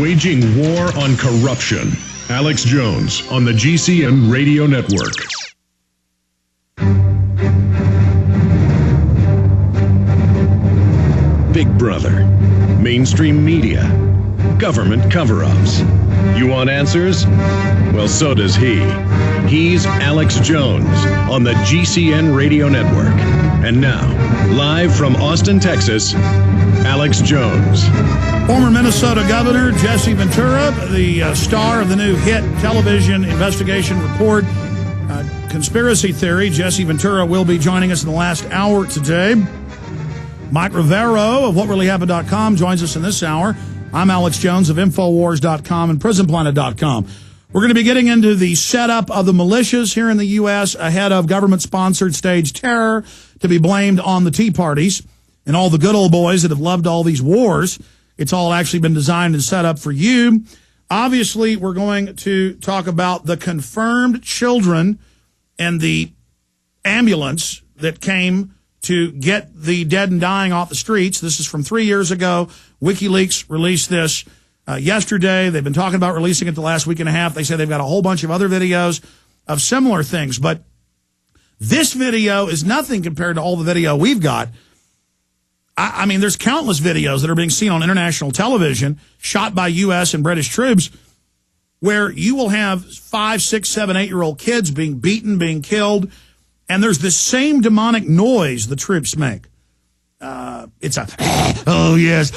Waging war on corruption. Alex Jones on the GCN Radio Network. Big Brother, mainstream media, government cover-ups. You want answers? Well, so does he. He's Alex Jones on the GCN Radio Network. And now, live from Austin, Texas, Alex Jones. Former Minnesota Governor Jesse Ventura, the star of the new hit television investigation report, Conspiracy Theory. Jesse Ventura will be joining us in the last hour today. Mike Rivero of WhatReallyHappened.com joins us in this hour. I'm Alex Jones of Infowars.com and PrisonPlanet.com. We're going to be getting into the setup of the militias here in the U.S. ahead of government-sponsored staged terror to be blamed on the Tea Parties and all the good old boys that have loved all these wars. It's all actually been designed and set up for you. Obviously, we're going to talk about the confirmed children and the ambulance that came to get the dead and dying off the streets. This is from 3 years ago. WikiLeaks released this yesterday. They've been talking about releasing it the last week and a half. They say they've got a whole bunch of other videos of similar things. But this video is nothing compared to all the video we've got. I mean, there's countless videos that are being seen on international television, shot by U.S. and British troops, where you will have 5, 6, 7, 8-year-old kids being beaten, being killed, and there's this same demonic noise the troops make. It's a, oh, yes,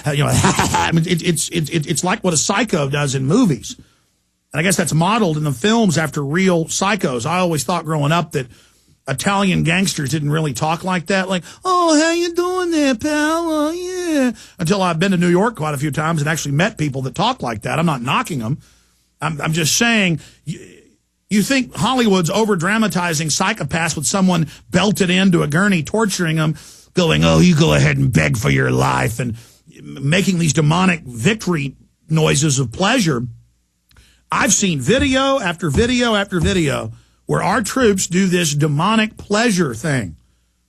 you know, I mean, it's like what a psycho does in movies. And I guess that's modeled in the films after real psychos. I always thought growing up that Italian gangsters didn't really talk like that. Like, oh, how you doing there, pal? Oh, yeah. Until I've been to New York quite a few times and actually met people that talk like that. I'm not knocking them. I'm just saying, you think Hollywood's over-dramatizing psychopaths with someone belted into a gurney, torturing them, going, oh, you go ahead and beg for your life, and making these demonic victory noises of pleasure. I've seen video after video after video where our troops do this demonic pleasure thing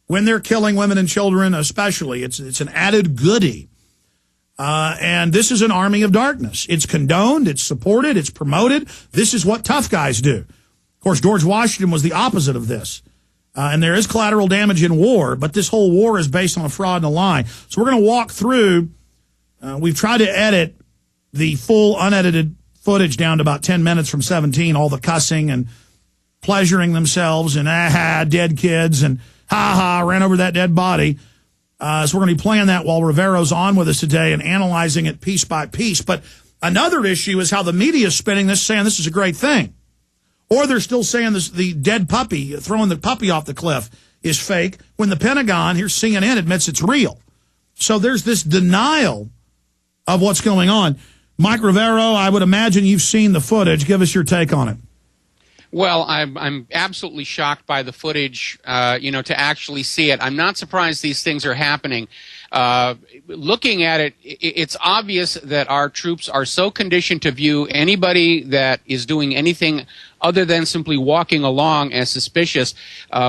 when they're killing women and children especially. It's an added goodie. And this is an army of darkness. It's condoned, it's supported, it's promoted. This is what tough guys do. Of course, George Washington was the opposite of this. And there is collateral damage in war, but this whole war is based on a fraud and a lie. So we're going to walk through. We've tried to edit the full unedited footage down to about 10 minutes from 17, all the cussing and pleasuring themselves and dead kids and ran over that dead body. So we're going to be playing that while Rivero's on with us today and analyzing it piece by piece. But another issue is how the media is spinning this, saying this is a great thing. Or they're still saying this, the dead puppy, throwing the puppy off the cliff is fake, when the Pentagon, here's CNN, admits it's real. So there's this denial of what's going on. Mike Rivero, I would imagine you've seen the footage. Give us your take on it. Well, I'm absolutely shocked by the footage, to actually see it. I'm not surprised these things are happening. Looking at it, it's obvious that our troops are so conditioned to view anybody that is doing anything other than simply walking along as suspicious.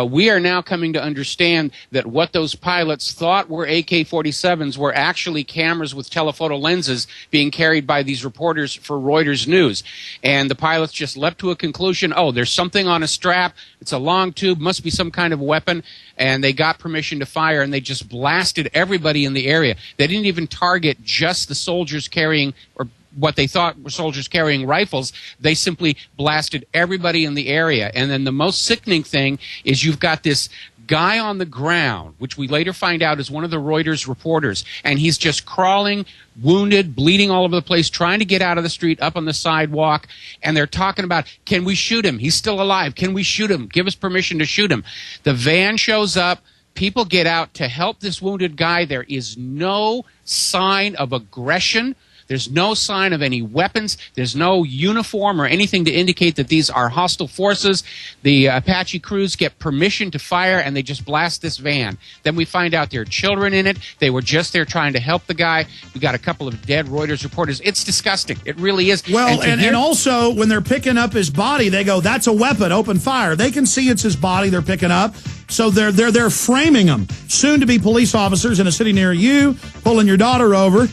We are now coming to understand that what those pilots thought were AK-47s were actually cameras with telephoto lenses being carried by these reporters for Reuters News. And the pilots just leapt to a conclusion, oh, there's something on a strap, it's a long tube, must be some kind of weapon, and they got permission to fire, and they just blasted everybody in the area. They didn't even target just the soldiers carrying, or what they thought were soldiers carrying rifles. They simply blasted everybody in the area. And then the most sickening thing is you've got this guy on the ground, which we later find out is one of the Reuters reporters, and he's just crawling, wounded, bleeding all over the place, trying to get out of the street, up on the sidewalk, and they're talking about, can we shoot him? He's still alive. Can we shoot him? Give us permission to shoot him. The van shows up. People get out to help this wounded guy. There is no sign of aggression. There's no sign of any weapons. There's no uniform or anything to indicate that these are hostile forces. The Apache crews get permission to fire, and they just blast this van. Then we find out there are children in it. They were just there trying to help the guy. We got a couple of dead Reuters reporters. It's disgusting. It really is. Well, and also, when they're picking up his body, they go, that's a weapon, open fire. They can see it's his body they're picking up. So they're framing him. Soon to be police officers in a city near you, pulling your daughter over.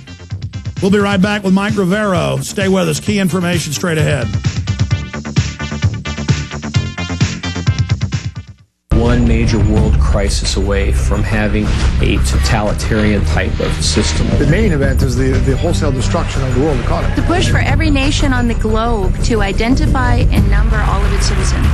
We'll be right back with Mike Rivero. Stay with us. Key information straight ahead. One major world crisis away from having a totalitarian type of system. The main event is the wholesale destruction of the world economy. The push for every nation on the globe to identify and number all of its citizens.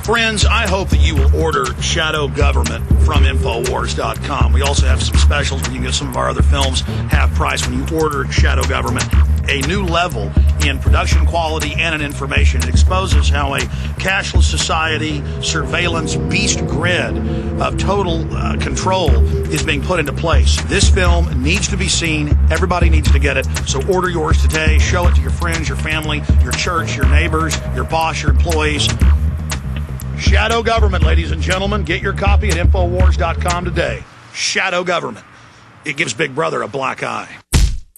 Friends, I hope that you will order Shadow Government from Infowars.com. We also have some specials where you can get some of our other films half price when you order Shadow Government. A new level in production quality and in information. It exposes how a cashless society, surveillance, beast grid of total control is being put into place. This film needs to be seen. Everybody needs to get it. So order yours today. Show it to your friends, your family, your church, your neighbors, your boss, your employees. Shadow Government, ladies and gentlemen. Get your copy at Infowars.com today. Shadow Government. It gives Big Brother a black eye.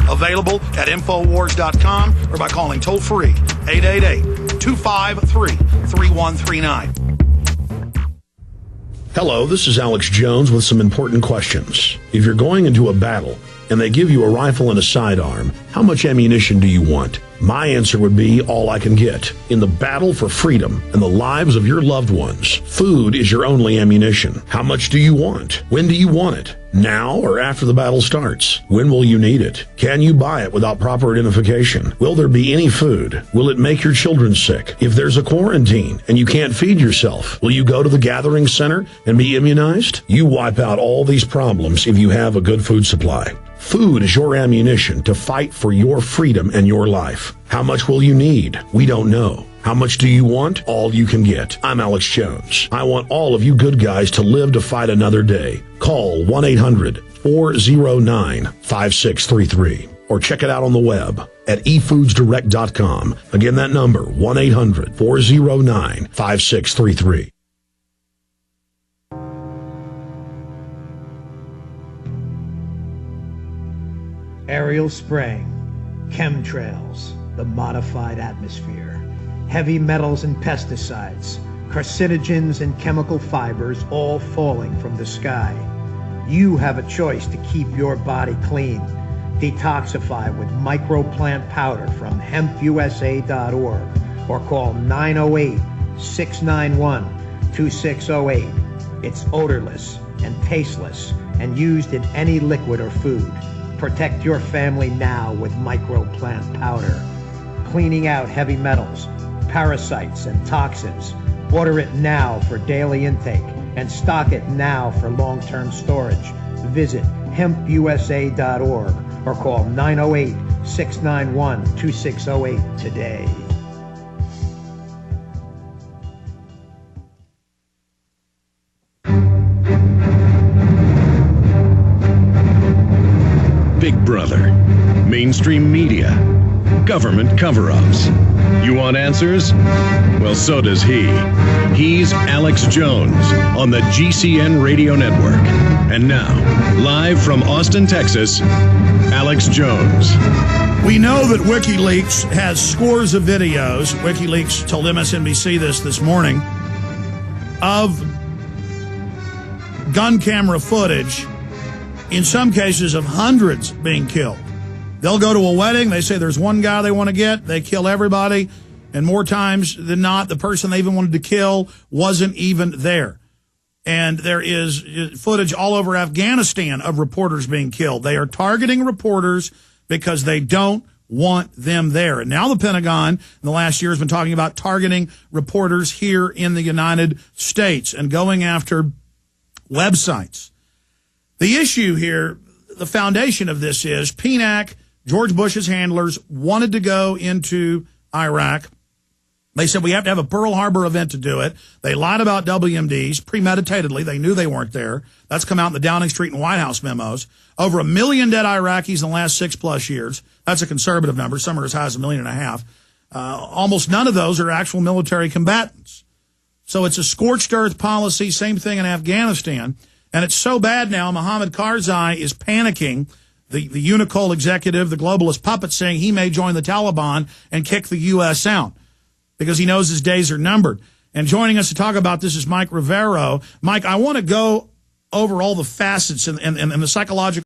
Available at Infowars.com or by calling toll-free 888-253-3139. Hello, this is Alex Jones with some important questions. If you're going into a battle and they give you a rifle and a sidearm, how much ammunition do you want? My answer would be all I can get. In the battle for freedom and the lives of your loved ones, food is your only ammunition. How much do you want? When do you want it? Now or after the battle starts? When will you need it? Can you buy it without proper identification? Will there be any food? Will it make your children sick? If there's a quarantine and you can't feed yourself, will you go to the gathering center and be immunized? You wipe out all these problems if you have a good food supply. Food is your ammunition to fight for your freedom and your life. How much will you need? We don't know. How much do you want? All you can get. I'm Alex Jones. I want all of you good guys to live to fight another day. Call 1-800-409-5633 or check it out on the web at efoodsdirect.com. Again, that number, 1-800-409-5633. Aerial spraying, chemtrails, the modified atmosphere, heavy metals and pesticides, carcinogens and chemical fibers all falling from the sky. You have a choice to keep your body clean. Detoxify with microplant powder from hempusa.org or call 908-691-2608. It's odorless and tasteless and used in any liquid or food. Protect your family now with microplant powder. Cleaning out heavy metals, parasites, and toxins. Order it now for daily intake and stock it now for long-term storage. Visit hempusa.org or call 908-691-2608 today. Big Brother, mainstream media, government cover-ups. You want answers? Well, so does he. He's Alex Jones on the GCN Radio Network. And now, live from Austin, Texas, Alex Jones. We know that WikiLeaks has scores of videos. WikiLeaks told MSNBC this morning of gun camera footage, in some cases of hundreds being killed. They'll go to a wedding, they say there's one guy they want to get, they kill everybody, and more times than not, the person they even wanted to kill wasn't even there. And there is footage all over Afghanistan of reporters being killed. They are targeting reporters because they don't want them there. And now the Pentagon in the last year has been talking about targeting reporters here in the United States and going after websites. The issue here, the foundation of this is PNAC, George Bush's handlers, wanted to go into Iraq. They said we have to have a Pearl Harbor event to do it. They lied about WMDs premeditatedly. They knew they weren't there. That's come out in the Downing Street and White House memos. Over 1 million dead Iraqis in the last 6+ years. That's a conservative number. Some are as high as 1.5 million. Almost none of those are actual military combatants. So it's a scorched earth policy. Same thing in Afghanistan. And it's so bad now, Mohammed Karzai is panicking, the Unicol executive, the globalist puppet, saying he may join the Taliban and kick the U.S. out because he knows his days are numbered. And joining us to talk about this is Mike Rivero. Mike, I want to go over all the facets and the psychological